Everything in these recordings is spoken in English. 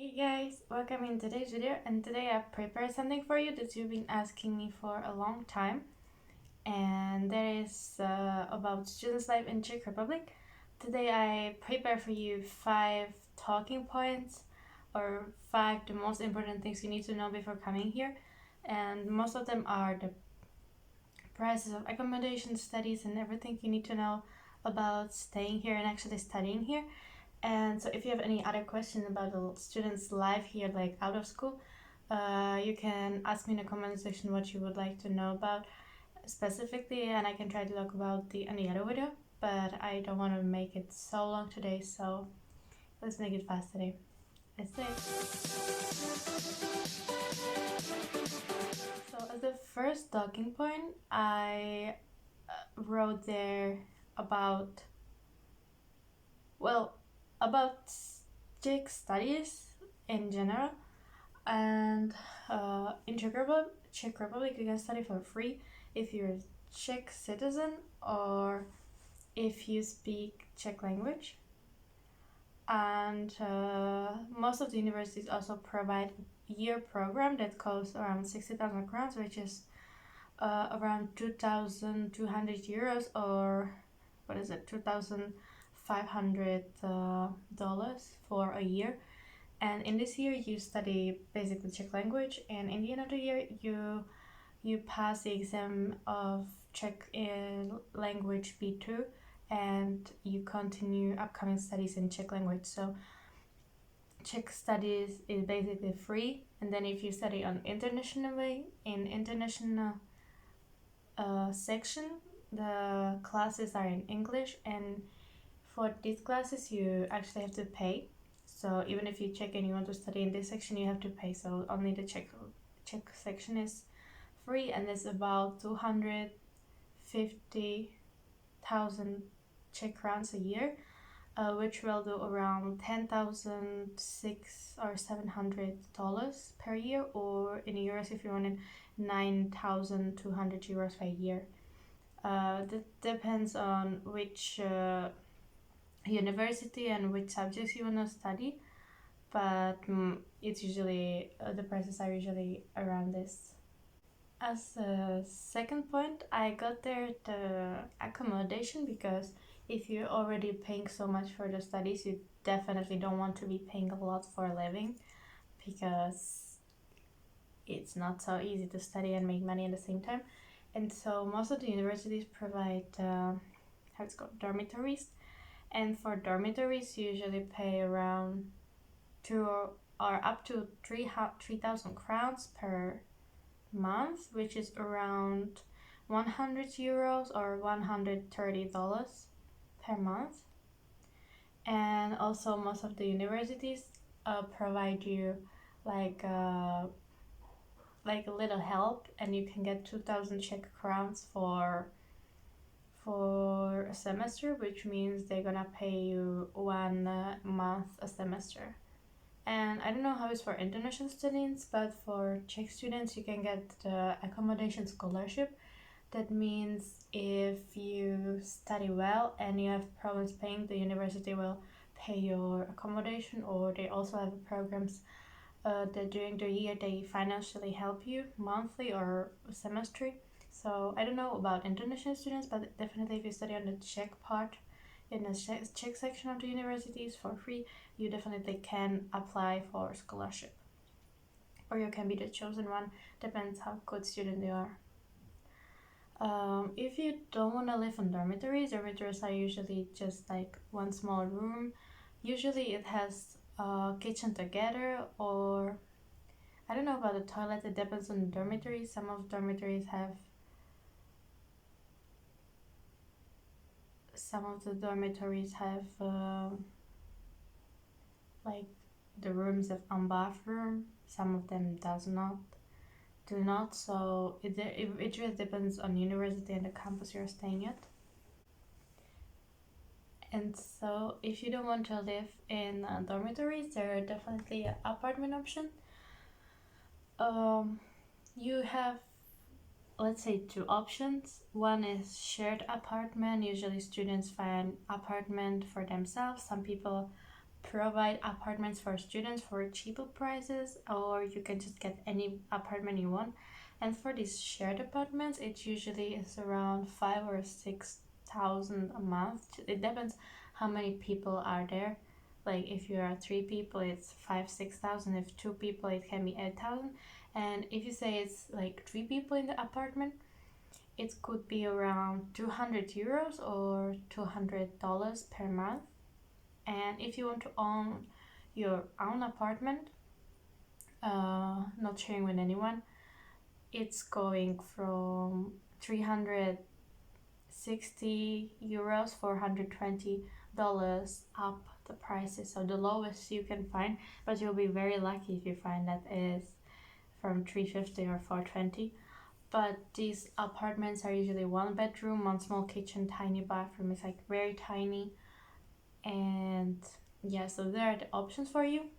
Hey guys, welcome in today's video, and today I prepared something for you that you've been asking me for a long time, and that is about students' life in Czech Republic. Today I prepared for you 5 talking points or 5 the most important things you need to know before coming here, and most of them are the prices of accommodation, studies, and everything you need to know about staying here and actually studying here. And so if you have any other questions about the students' life here, like out of school, you can ask me in the comment section what you would like to know about specifically, and I can try to talk about any other video, but I don't want to make it so long today, so let's make it fast today. Let's say. So as the first talking point, I wrote there about, about Czech studies in general, and in Czech Republic you can study for free if you're a Czech citizen or if you speak Czech language. And most of the universities also provide a year program that costs around 60,000 crowns, which is around 2,200 euros, or what is it, $2,500 for a year. And in this year you study basically Czech language, and in the end of the year you pass the exam of Czech language B2, and you continue upcoming studies in Czech language. So Czech studies is basically free, and then if you study on international way, in international section, the classes are in English, and for these classes you actually have to pay. So even if you Czech and you want to study in this section, you have to pay. So only the Czech section is free, and it's about 250,000 Czech crowns a year, which will do around $10,600 or $700 per year, or in euros if you want it, 9,200 euros per year. That depends on which university and which subjects you want to study, but it's usually the prices are usually around this. As a second point, I got there the accommodation, because if you're already paying so much for the studies, you definitely don't want to be paying a lot for a living, because it's not so easy to study and make money at the same time. And so most of the universities provide dormitories, and for dormitories you usually pay around 2 or up to 3,000 crowns per month, which is around 100 euros or $130 per month. And also most of the universities provide you like a little help, and you can get 2,000 Czech crowns for a semester, which means they're gonna pay you 1 month a semester. And I don't know how it's for international students, but for Czech students you can get the accommodation scholarship. That means if you study well and you have problems paying, the university will pay your accommodation, or they also have programs that during the year they financially help you monthly or semester. So I don't know about international students, but definitely if you study on the Czech part, in the Czech section of the universities for free, you definitely can apply for scholarship, or you can be the chosen one, depends how good student you are. If you don't want to live in dormitories are usually just like one small room. Usually it has a kitchen together, or I don't know about the toilet, it depends on the dormitory. Some of the dormitories have like the rooms have a bathroom, some of them do not, so it just depends on university and the campus you're staying at. And so if you don't want to live in dormitories, there are definitely an apartment option. You have, let's say, 2 options. One is shared apartment. Usually students find apartment for themselves. Some people provide apartments for students for cheaper prices, or you can just get any apartment you want. And for these shared apartments, it usually is around 5 or 6 thousand a month. It depends how many people are there. Like if you are 3 people, it's 5-6 thousand. If 2 people, it can be 8,000. And if you say it's like 3 people in the apartment, it could be around 200 euros or $200 per month. And if you want to own your own apartment, not sharing with anyone, it's going from 360 euros, $420 up the prices. So the lowest you can find, but you'll be very lucky if you find that is from 350 or 420. But these apartments are usually 1 bedroom, 1 small kitchen, tiny bathroom. It's like very tiny. And yeah, so there are the options for you.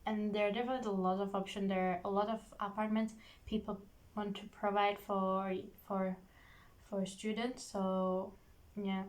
And there are definitely a lot of options. There are a lot of apartments people want to provide for students. So yeah,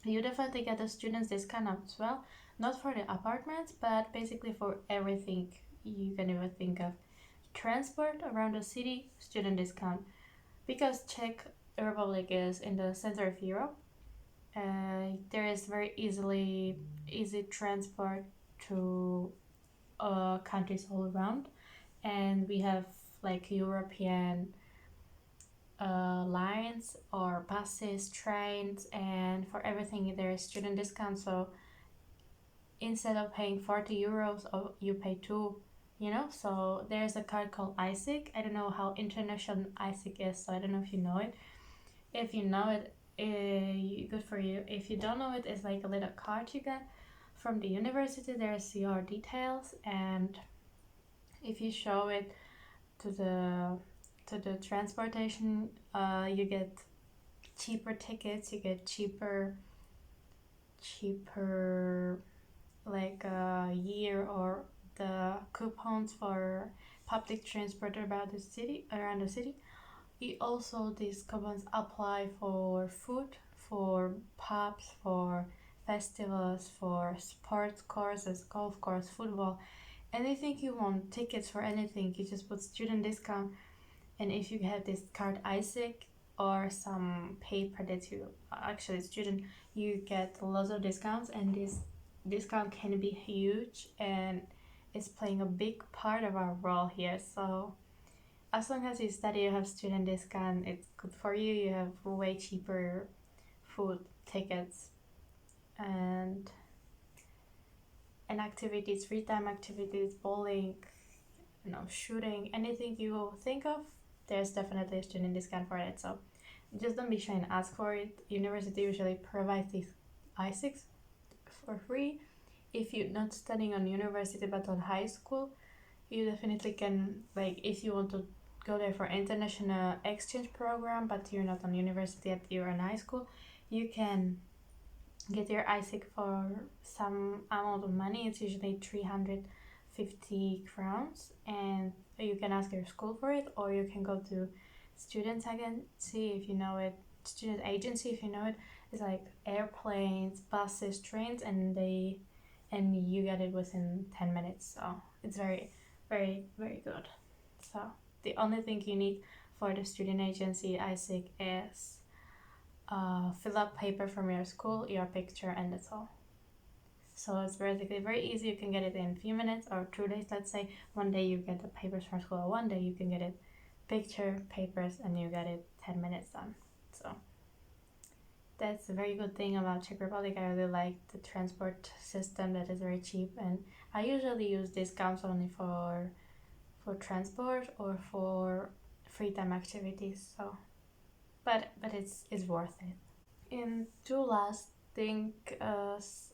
you definitely get a student's discount as well. Not for the apartments, but basically for everything you can even think of. Transport around the city, student discount. Because Czech Republic is in the center of Europe, there is very easy transport to countries all around, and we have like European lines or buses, trains, and for everything there is student discount. So instead of paying 40 euros, you pay 2. So there's a card called ISIC. I don't know how international ISIC is, so I don't know if you know it. If you know it, good for you. If you don't know it, it's like a little card you get from the university. There's your details, and if you show it to the transportation, you get cheaper tickets. You get cheaper like a year, or the coupons for public transport around the city. These coupons apply for food, for pubs, for festivals, for sports courses, golf course, football, anything you want, tickets for anything. You just put student discount, and if you have this card ISIC or some paper that you actually student, you get lots of discounts, and this discount can be huge, and it's playing a big part of our role here. So as long as you study, you have student discount, it's good for you. You have way cheaper food, tickets, and activities, free time activities, bowling, shooting, anything you will think of, there's definitely a student discount for it. So just don't be shy and ask for it. University usually provides these ISICs for free. If you're not studying on university but on high school, you definitely can, like if you want to go there for international exchange program but you're not on university yet, you're in high school, you can get your ISIC for some amount of money. It's usually 350 crowns, and you can ask your school for it, or you can go to student agency if you know it. Student agency, if you know it, is like airplanes, buses, trains, and you get it within 10 minutes. So it's very, very, very good. So the only thing you need for the student agency ISIC is fill up paper from your school, your picture, and that's all. So it's basically very easy. You can get it in a few minutes or 2 days. Let's say one day you get the papers from school, or one day you can get it picture, papers, and you get it 10 minutes done. So that's a very good thing about Czech Republic. I really like the transport system that is very cheap, and I usually use discounts only for transport or for free time activities. So but it's worth it. In two last thing,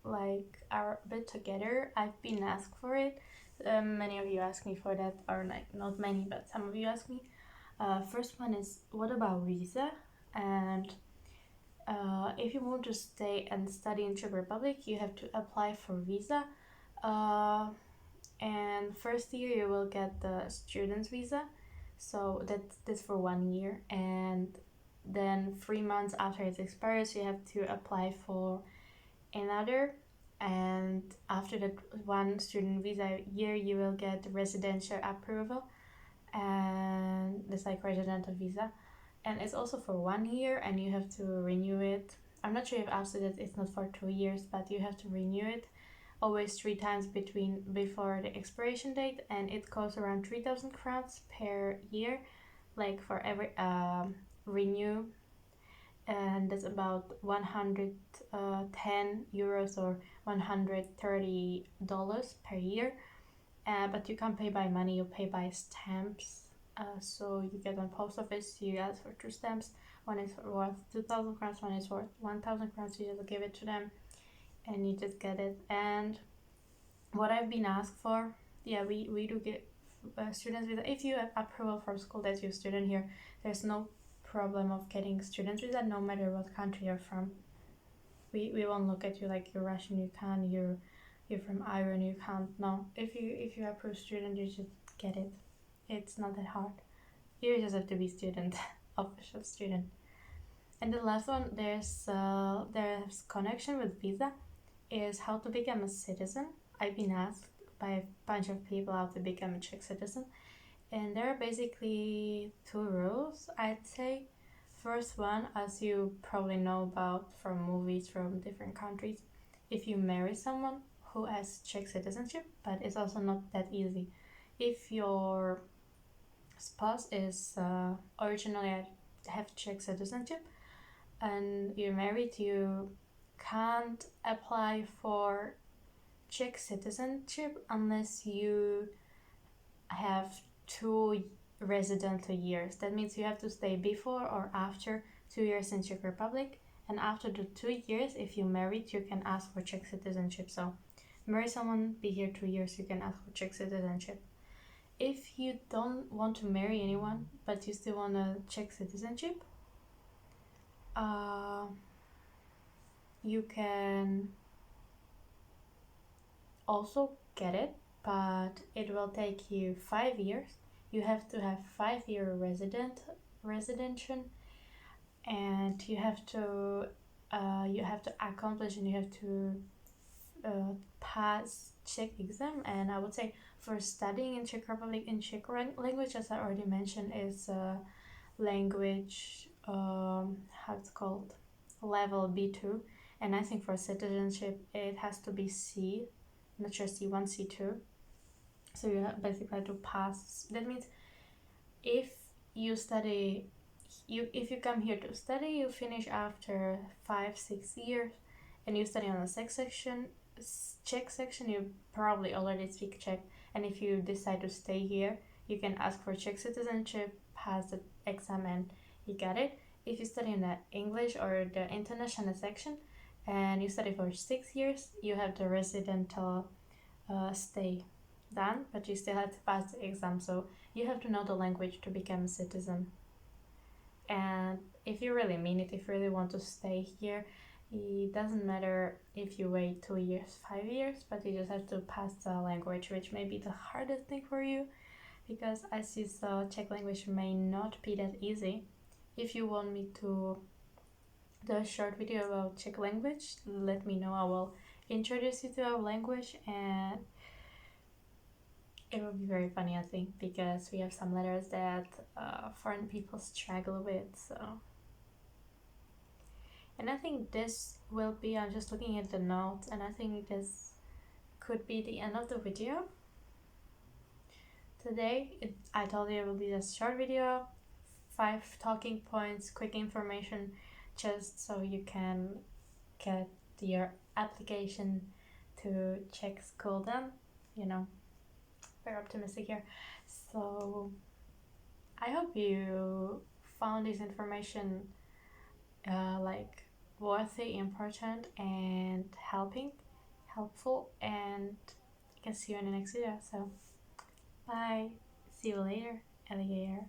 like our bit together, I've been asked for it. Many of you ask me for that, or like not many, but some of you ask me. First one is, what about visa? And if you want to stay and study in Czech Republic, you have to apply for visa. And first year you will get the student's visa, so that's for 1 year, and then 3 months after it expires, you have to apply for another and after that one student visa year you will get residential approval, and it's like residential visa, and it's also for 1 year and you have to renew it. I'm not sure if after that it's not for 2 years, but you have to renew it always 3 times before the expiration date, and it costs around 3,000 crowns per year, like for every renew, and that's about 110 euros or $130 per year. But you can't pay by money, you pay by stamps. So you get on post office, you ask for 2 stamps. One is worth 2,000 crowns, one is worth 1,000 crowns. You just give it to them and you just get it. And what I've been asked for, yeah, we do get students visa. If you have approval from school that you're a student here, there's no problem of getting student visa no matter what country you're from. We won't look at you like you're Russian, you can't, you're from Iran, you can't. No, if you approve student, you just get it. It's not that hard. You just have to be student, official student. And the last one, there's connection with visa, is how to become a citizen. I've been asked by a bunch of people how to become a Czech citizen, and there are basically 2 rules, I'd say. First one, as you probably know about from movies from different countries, if you marry someone who has Czech citizenship, but it's also not that easy. If your spouse is originally have Czech citizenship and you're married, you can't apply for Czech citizenship unless you have 2 residential years. That means you have to stay before or after 2 years in Czech Republic, and after the 2 years, if you're married, you can ask for Czech citizenship. So marry someone, be here 2 years, you can ask for Czech citizenship. If you don't want to marry anyone but you still want a Czech citizenship, you can also get it, but it will take you 5 years. You have to have 5-year residential, and you have to accomplish, and you have to pass Czech exam. And I would say for studying in Czech Republic in Czech language, as I already mentioned, is language, how it's called, level B2. And I think for citizenship it has to be C, I'm not sure, C1, C2. So you basically have to pass. That means if you if you come here to study, you finish after 5-6 years, and you study on the Czech section, you probably already speak Czech. And if you decide to stay here, you can ask for Czech citizenship, pass the exam, and you get it. If you study in the English or the international section and you study for 6 years, you have the residential stay done, but you still have to pass the exam. So you have to know the language to become a citizen. And if you really mean it, if you really want to stay here, it doesn't matter if you wait 2 years, 5 years, but you just have to pass the language, which may be the hardest thing for you, because as you saw, Czech language may not be that easy. If you want me to do a short video about Czech language, let me know. I will introduce you to our language, and it will be very funny, I think, because we have some letters that foreign people struggle with. So, and I think this will be, I'm just looking at the notes, and I think this could be the end of the video. Today, I told you it will be a short video, 5 talking points, quick information, just so you can get your application to Czech school done. You know, very optimistic here. So I hope you found this information like worthy, important, and helpful, and I can see you in the next video. So bye, see you later, alligator.